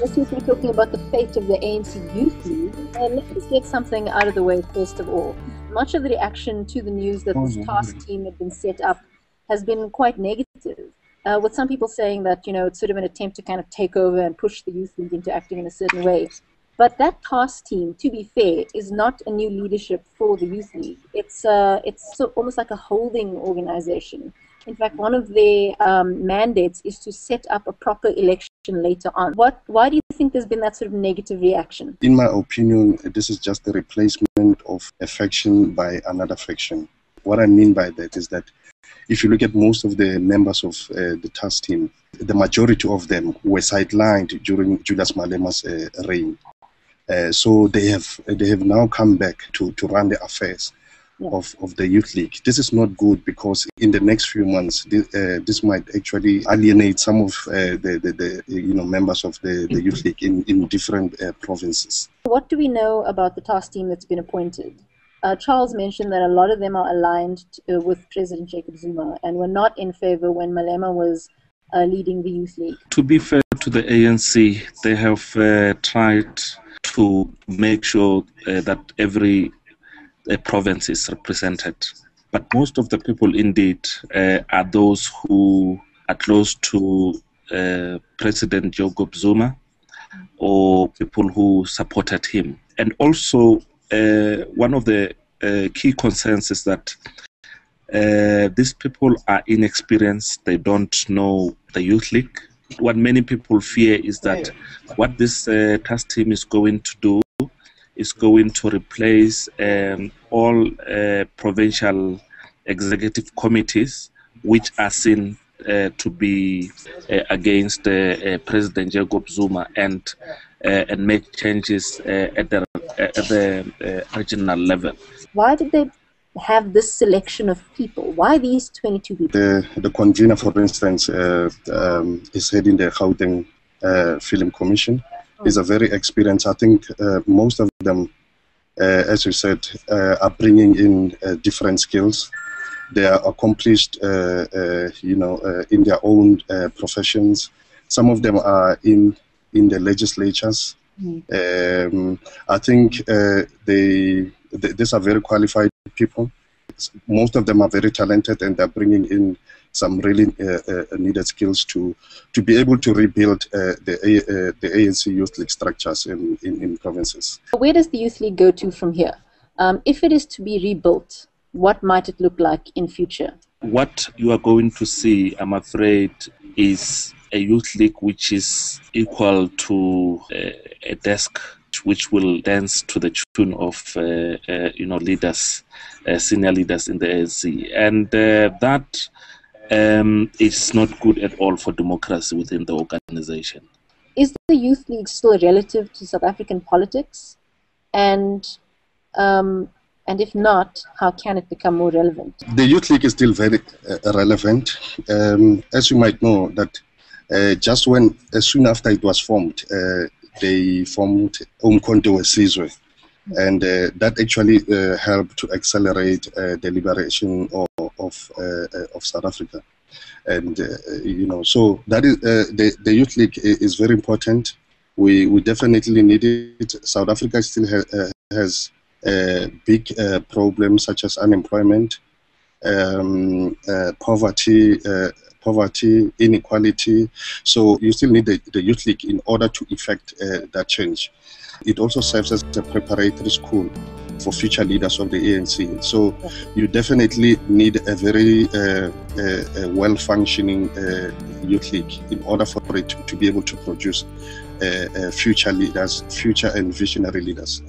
since we're talking about the fate of the ANC Youth League, let's get something out of the way first of all. Much of the reaction to the news that this task team had been set up has been quite negative, with some people saying that, you know, it's sort of an attempt to kind of take over and push the Youth League into acting in a certain way. But that task team, to be fair, is not a new leadership for the Youth League. It's almost like a holding organization. In fact, one of their mandates is to set up a proper election later on. Why do you think there's been that sort of negative reaction? In my opinion, this is just the replacement of a faction by another faction. What I mean by that is that if you look at most of the members of the task team, the majority of them were sidelined during Julius Malema's reign. So they have now come back to run the affairs of the Youth League. This is not good because in the next few months, this might actually alienate some of the members of the Youth League in different provinces. What do we know about the task team that's been appointed? Charles mentioned that a lot of them are aligned with President Jacob Zuma and were not in favor when Malema was leading the Youth League. To be fair to the ANC, they have tried to make sure that every province is represented. But most of the people indeed are those who are close to President Jacob Zuma or people who supported him. And also, one of the key concerns is that these people are inexperienced. They don't know the Youth League. What many people fear is that what this task team is going to do is going to replace all provincial executive committees which are seen to be against President Jacob Zuma and make changes at the regional level. Why did they have this selection of people? Why these 22 people? The convener, for instance, is heading the Gauteng Film Commission. He's a very experienced. I think most of them, as you said, are bringing in different skills. They are accomplished, in their own professions. Some of them are in the legislatures. I think these are very qualified people. Most of them are very talented, and they're bringing in some really needed skills to be able to rebuild the ANC Youth League structures in provinces. Where does the Youth League go to from here? If it is to be rebuilt, what might it look like in future? What you are going to see, I'm afraid, is a Youth League which is equal to a desk which will dance to the tune of leaders, senior leaders in the ANC, and that is not good at all for democracy within the organization. Is the Youth League still relative to South African politics? And if not, how can it become more relevant? The Youth League is still very relevant. As you might know, that just as soon after it was formed, they formed Umkhonto Wesizwe, and that actually helped to accelerate the liberation of South Africa. And so that is the Youth League is very important. We definitely need it. South Africa still has big problems such as unemployment, poverty, inequality. So you still need the Youth League in order to effect that change. It also serves as a preparatory school for future leaders of the ANC. So you definitely need a very well-functioning Youth League in order for it to be able to produce future leaders, future and visionary leaders.